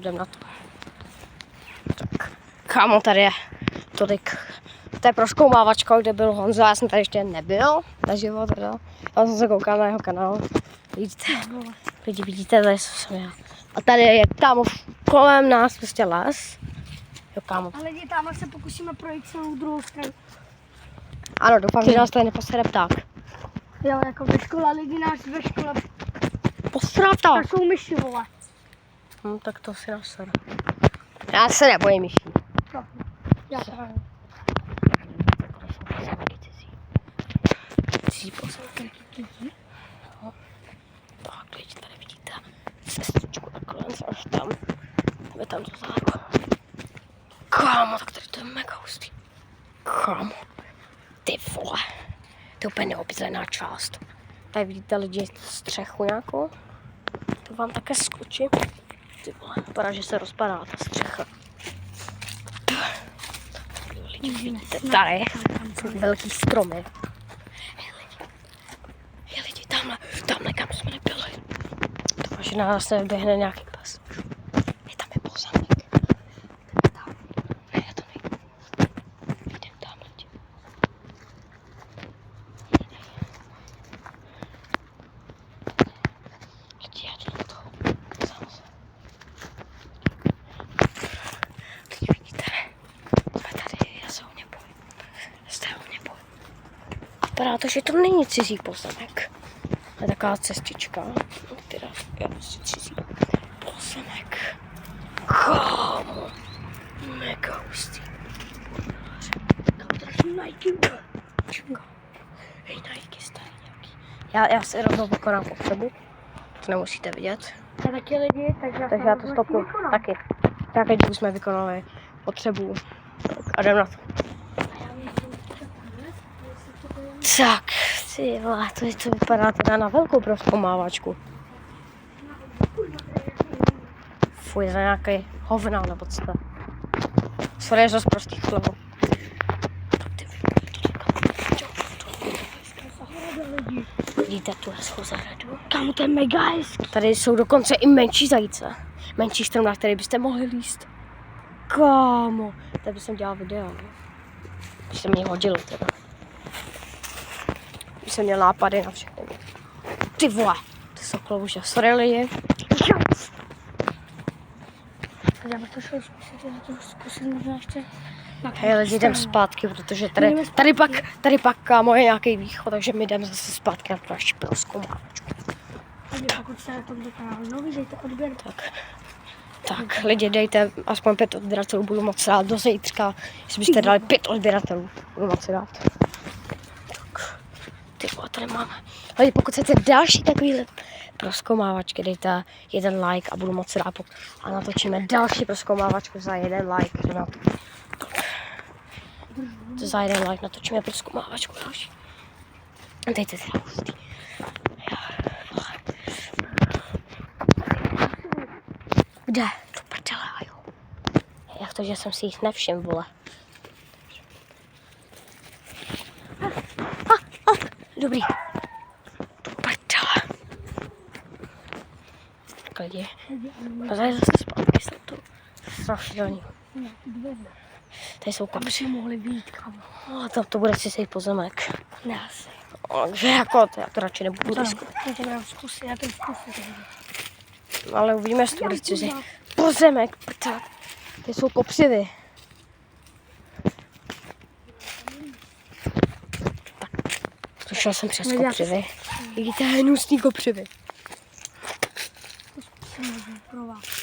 jdem na to. Tak, kámo, tady je tolik. To je prozkoumávačka, kde byl Honza, já jsem tady ještě nebyl, naživo teda. Já jsem se koukal na jeho kanál. Vidíte, tady jsem já. A tady je kámo kolem nás prostě les. Jo, kámo. A lidi, tam se pokusíme projít celou druhou stranu. Ano, doufám, že nás tady neposede pták. Jo, jako ve škole, lidi nás ve škole. Posrata! To jsou myši, vole. Tak to si naser. Já se nebojím myší. Já právě. Cizí pozemky. Tak, tady vidíte cestičku takhle až tam. Jdeme tam do záru. Kámo, tak tady to je mega hustý. Kámo, ty vole. To je úplně neobydlená část. Tady vidíte lidi střechu nějakou. To vám také skočí. Ty vole, vypadá, že se rozpadá ta střecha. Lidi, vidíte, tady jsou velký stromy. Hej lidi, tamhle kam jsme nebyli. Doufám, že na nás nevyběhne nějaký pes. Je tam je pozemek. Tam. Ne, to nejde. Jdem tam, lidi. Lidi, já jdu do toho. Lidi, vidíte, jsme tady, já se ho nebojím. Vypadá to, že to není cizí pozemek. To je taková cestička. Teda, já prostě cizí pozemek. Kámo. Mega hustý. Kámo, tady jsou Nike. Hej, Nike starý nějaký. Já si rovnou vykonám potřebu. To nemusíte vidět. A taky lidi, takže já to stopnu. Taky. Tak teď jsme vykonali potřebu. A jdem na to. Tak, ty vole, to vypadá teda na velkou prozkoumávačku. Fuj, za nějaký hovna nebo co to. Sorry, že prostý slovo. Vidíte, tu hezkou zahradu. Kámo, to je mega hezký. Tady jsou dokonce i menší zajíce. Menší strom, na který byste mohli líst. Kámo, tady bych dělal video. Když se mě hodilo teda. Jsem měl nápady na všechny. Ty vole, to jsou klouže. Sorry lidi. Já bych to šel zkusit možná ještě. Hej lidi, jdem zpátky, protože tady pak kámo je nějaký východ, takže my jdeme zase zpátky na tu naši prozkoumávačku. Pokud se na tomto kanálu nový, dejte odběr. Tak, lidi, dejte aspoň 5 odběratelů, budu moc rád. Do zítřka, jestli byste dali 5 odběratelů, budu moc rád. Tak, ty vole, tady máme. Lidi, pokud chcete další takovýhle prozkoumávačky, dejte 1 like a budu moc rád. A natočíme další prozkoumávačku za 1 like. Za 1 like natočíme prozkoumávačku další. Dejte si hustý. Kde? Do prdele, jo. Jak to, že jsem si jich nevšiml, vole. Dobrý. Do prdele. Tak lidi. A tady zase zpátky jsou to strašidelný. Tady jsou kapři. Mohli být, kámo. No, tam to bude cizí pozemek. Ne, asi. Takže jako, já to radši nebudu zkoušet. Já to zkusím. Ale uvidíme, jestli to bude cizí pozemek, pták. Ty jsou kopřivy. Tak, došel jsem přes kopřivy. Vidíte, hnusný kopřivy.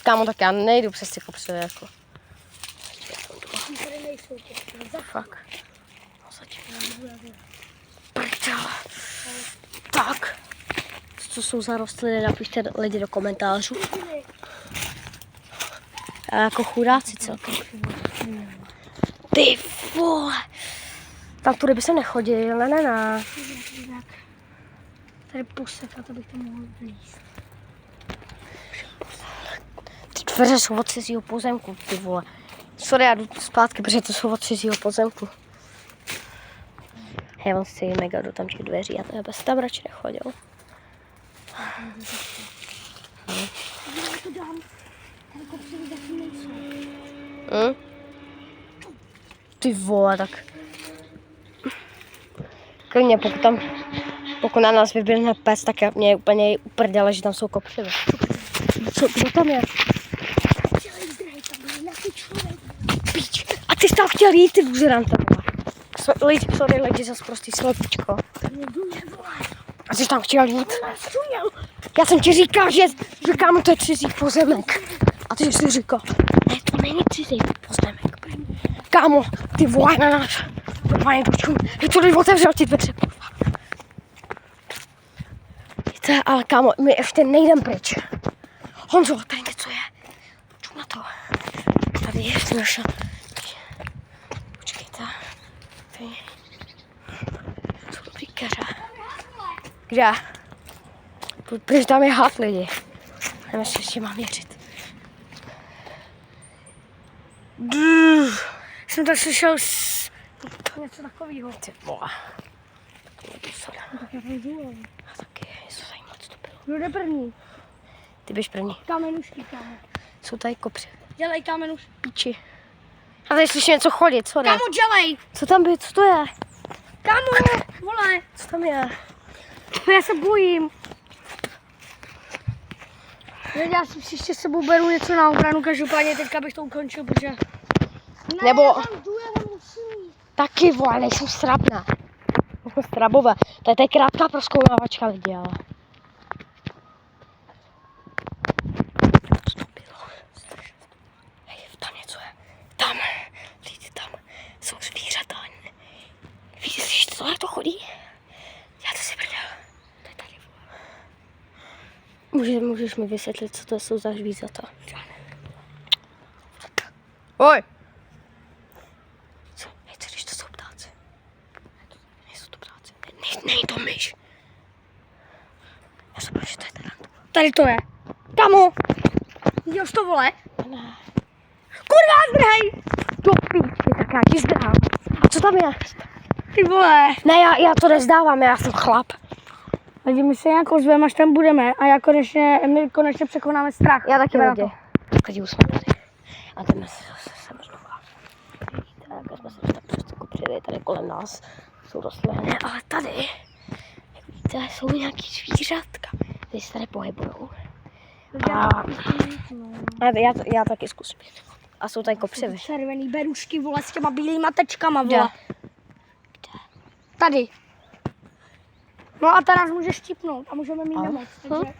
Kámo, tak já nejdu přes ty kopřivy, jako. Fakt. Prdele. Tak. Co jsou za rostliny, napište lidi do komentářů. A jako chudáci celkem. Ty vole. Tam tudy by se nechodil, ne. Tady pusek, a to bych tam mohl vlízt. Ty dveře jsou od cizího pozemku, ty vole. Sorry, já jdu zpátky, protože to jsou od cizího pozemku. Já mám si mega do tam těch dveří a to bez tam radši nechodil. Tady kopřivy taky nejsou. Ty vole, tak... Klidně, pokud na nás vyběhne pes, tak mě je úplně uprdele, že tam jsou kopřivy. Co, kdo tam je? Píč. A ty jsi tam chtěl jít, ty buzeranta. Lidi, zas prostý slepičko. A ty jsi tam chtěl jít. Já jsem ti říkal, že kámo, to je cizí pozemek. A ty jsi říkal, ne, to není cizí pozemek. Kámo, ty vole na nás. Normálně počkej, že to lidi otevřel ti dveře, kurva. Víte, ale kámo, my ještě nejdem pryč. Honzo, tady něco je. Čum na to. Tady je naša. Počkejte. Tady. Jsou dobrý keře. Kde? Protože tam je had lidi. Nevím, jestli ještě mám věřit. Jsem tak slyšel něco takového. Ty vole. Tak já půjdu. A taky, něco zajímavé, co to bylo. Kdo jde první? Ty běž první. Kamenušky, kámo. Jsou tady kopři. Dělej kamenušky. Píči. A tady slyším něco chodit, co ne? Kámo, dělej. Co tam bylo, co to je? Kámo, vole. Co tam je? Já se bojím. Já si příště s sebou beru něco na obranu, každopádně teďka bych to ukončil, protože... Ne, Nebo- já tam jdu, já tam musím jít. Taky, vole, nejsem strapná. Jsme strabové. To je krátká prozkoumávačka lidi, ale... Co to bylo? Hej, tam něco je. Tam. Lidi, tam jsou zvířata. Víš, co, jak to chodí? Já to si prdel. To je tady, vole. Můžeš mi vysvětlit, co to jsou za zvířata? Oj! Co? Hej, co když to jsou ptáci? Nejsou to ptáci. Není to myš. Já jsem že to je tarantula. Tady to je. Kamo. Viděl jsi to, vole? Ne. Kurva, zdrhej. Do píči, tak já ti zdám. A co tam je? Ty vole. Ne, já to nezdávám, já jsem chlap. Lidi, my se nějak ozveme, až tam budeme a my konečně překonáme strach. Já taky Teda lidi. to. Lidi, už jsme tady. A jdeme se zase sem znova. Tak, jsme se dostali přes kopřivy tady kolem nás. Jsou rostlinné, ale tady, jak víte, jsou nějaký zvířátka. Ty se tady pohybujou. Já taky zkusím. A jsou tady kopřivy. Červený berušky, vole, s těma bílýma tečkama, Kde? vole. Tady. No a ta nás může štípnout a můžeme mít nemoc, takže...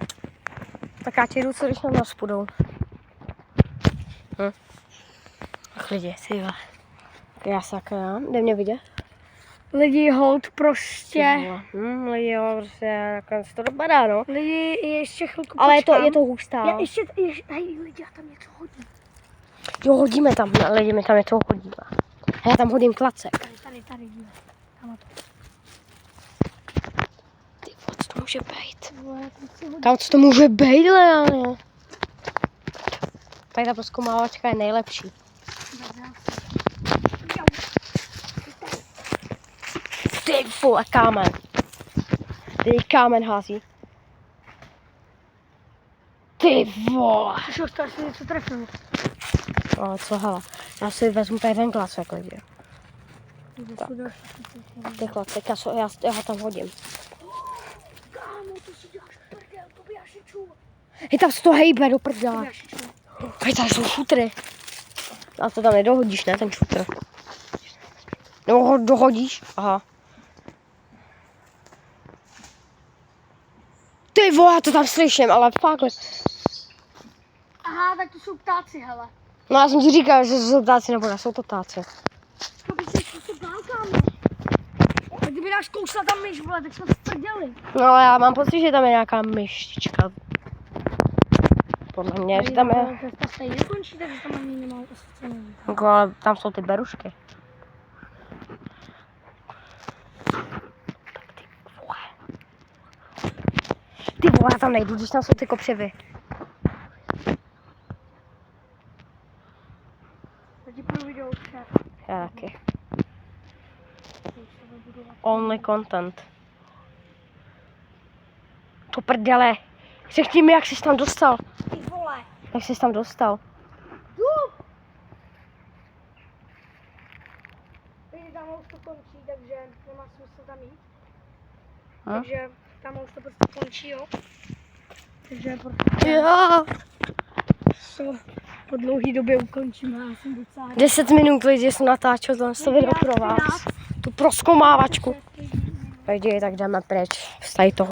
Tak já ti jdu, co když na nás půjdou. Ach lidi, ty vole. Já sakra, jde mě vidět? Lidi, hold, prostě. Lidi, jo, prostě, jak to dopadá, no. Lidi, ještě chvilku Ale počkám. je to hustá. Hej, lidi, já tam něco hodím. Jo, hodíme tam, lidi, my tam něco hodíme. A já tam hodím klacek. Tady, díle. Tam to. Ty vole, co to může být? Vole, já tam chci hodit. Kam, co to může být, reálně? Tady ta prozkoumávačka je nejlepší. Ty vole, kámen. Ty kámen hází. Ty vole. Přišel jsi to asi něco trefil. Ale co, hele, já si vezmu tady ten klacek, lidi. Tak. Ty klacek, já ho tam hodím. Kámo, to si děláš prdel, to by asi čul. Hej, tam se to hejbe do To by prdele. asi čul. Hej, tady jsou šutry. A to tam nedohodíš, ne, ten šutr. Nebo ho dohodíš? Aha. Ty vole, já to tam slyším, ale fakt. Aha, tak to jsou ptáci, hele. No já jsem ti říkal, že jsou ptáci, nebo ne, jsou to ptáci. To by se bál, kámo. A kdyby nás kousla tam myš, vole, tak jsme to dělali. No já mám pocit, že tam je nějaká myštička. Podle mě, že tam je. To stejně nekončí, takže tam ani nemá asi co nevím. Jako, ale tam jsou ty berušky. Ty vole, já tam nejdu, když tam jsou ty kopřivy. Teď půjdu video před. Já taky. Only content. To prdele. Řekni mi, jak jsi tam dostal. Ty vole, Jak jsi tam dostal? Jdu! Teď tam už to končí, takže nemá smysl tam jít. Takže tam už to prostě končí, jo. Takže prostě Jo. to po dlouhé době ukončíme. Já jsem docela... 10 minut lidi jsem natáčel to video pro vás. Tu proskomávačku. Takže tak jdeme pryč z tady toho